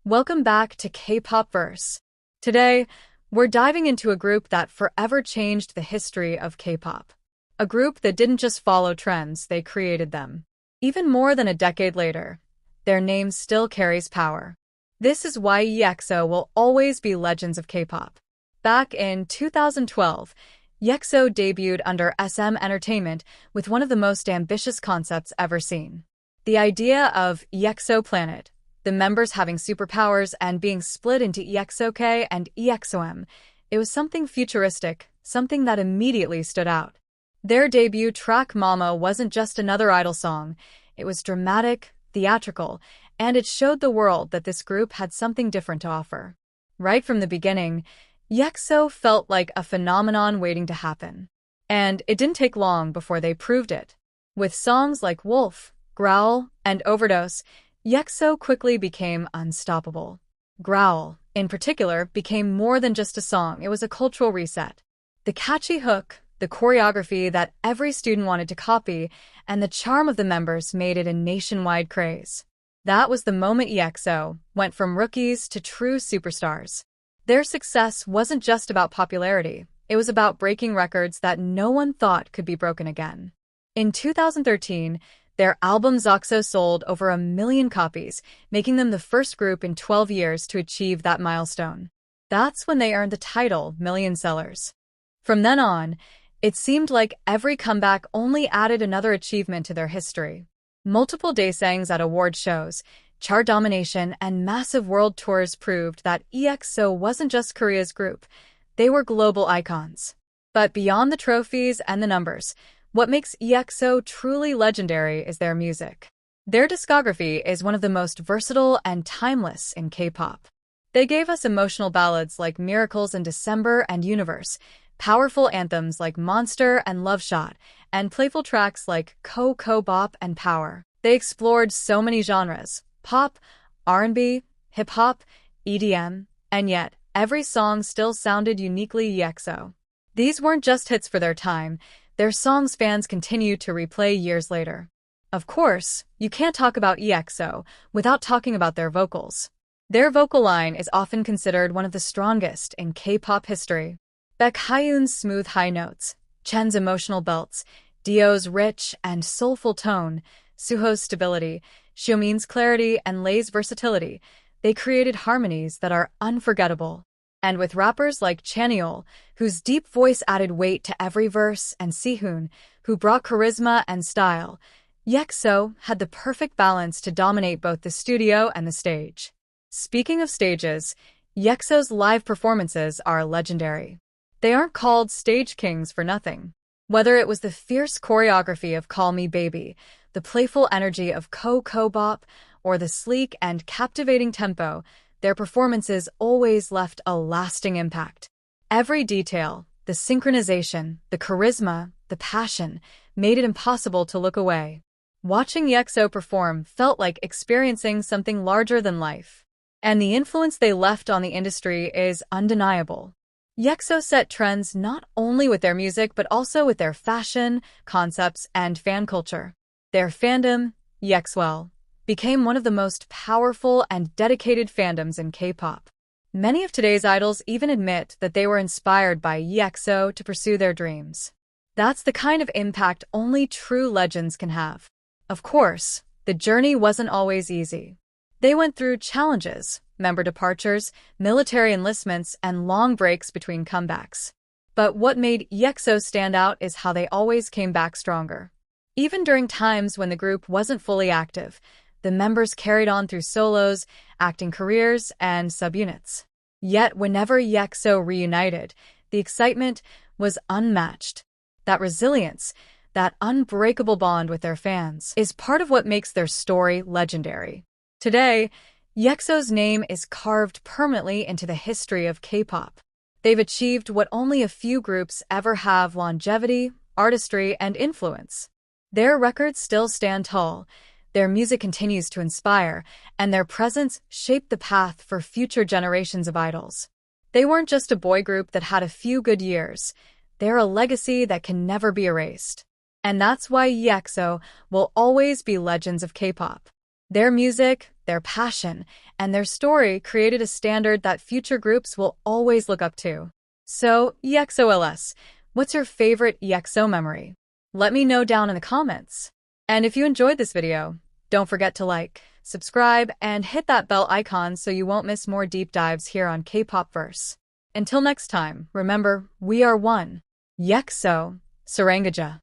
Welcome back to K-pop Verse. Today, we're diving into a group that forever changed the history of K-pop. A group that didn't just follow trends, they created them. Even more than a decade later, their name still carries power. This is why EXO will always be legends of K-pop. Back in 2012, EXO debuted under SM Entertainment with one of the most ambitious concepts ever seen. The idea of EXO Planet, the members having superpowers and being split into EXO-K and EXO-M, it was something futuristic, something that immediately stood out. Their debut track Mama wasn't just another idol song. It was dramatic, theatrical, and it showed the world that this group had something different to offer. Right from the beginning, EXO felt like a phenomenon waiting to happen. And it didn't take long before they proved it. With songs like Wolf, Growl, and Overdose, EXO quickly became unstoppable. Growl, in particular, became more than just a song, it was a cultural reset. The catchy hook, the choreography that every student wanted to copy, and the charm of the members made it a nationwide craze. That was the moment EXO went from rookies to true superstars. Their success wasn't just about popularity, it was about breaking records that no one thought could be broken again. In 2013, their album EXO sold over 1 million copies, making them the first group in 12 years to achieve that milestone. That's when they earned the title Million Sellers. From then on, it seemed like every comeback only added another achievement to their history. Multiple daysangs at award shows, chart domination, and massive world tours proved that EXO wasn't just Korea's group, they were global icons. But beyond the trophies and the numbers, what makes EXO truly legendary is their music. Their discography is one of the most versatile and timeless in K-pop. They gave us emotional ballads like Miracles in December and Universe, powerful anthems like Monster and Love Shot, and playful tracks like Ko Bop and Power. They explored so many genres: pop, R&B, hip-hop, EDM, and yet every song still sounded uniquely EXO. These weren't just hits for their time, their songs fans continue to replay years later. Of course, you can't talk about EXO without talking about their vocals. Their vocal line is often considered one of the strongest in K-pop history. Baekhyun's smooth high notes, Chen's emotional belts, Dio's rich and soulful tone, Suho's stability, Xiumin's clarity, and Lei's versatility, they created harmonies that are unforgettable. And with rappers like Chanyeol, whose deep voice added weight to every verse, and Sehun, who brought charisma and style, EXO had the perfect balance to dominate both the studio and the stage. Speaking of stages, EXO's live performances are legendary. They aren't called stage kings for nothing. Whether it was the fierce choreography of Call Me Baby, the playful energy of Ko Bop, or the sleek and captivating tempo, their performances always left a lasting impact. Every detail, the synchronization, the charisma, the passion, made it impossible to look away. Watching EXO perform felt like experiencing something larger than life. And the influence they left on the industry is undeniable. EXO set trends not only with their music but also with their fashion, concepts, and fan culture. Their fandom, EXO, became one of the most powerful and dedicated fandoms in K-pop. Many of today's idols even admit that they were inspired by EXO to pursue their dreams. That's the kind of impact only true legends can have. Of course, the journey wasn't always easy. They went through challenges, member departures, military enlistments, and long breaks between comebacks. But what made EXO stand out is how they always came back stronger. Even during times when the group wasn't fully active, the members carried on through solos, acting careers, and subunits. Yet whenever EXO reunited, the excitement was unmatched. That resilience, that unbreakable bond with their fans, is part of what makes their story legendary. Today, EXO's name is carved permanently into the history of K-pop. They've achieved what only a few groups ever have: longevity, artistry, and influence. Their records still stand tall, their music continues to inspire, and their presence shaped the path for future generations of idols. They weren't just a boy group that had a few good years. They're a legacy that can never be erased. And that's why EXO will always be legends of K-pop. Their music, their passion, and their story created a standard that future groups will always look up to. So, EXO-LS, what's your favorite EXO memory? Let me know down in the comments. And if you enjoyed this video, don't forget to like, subscribe, and hit that bell icon so you won't miss more deep dives here on K-pop Verse. Until next time, remember, we are one. EXO, Sarangaja.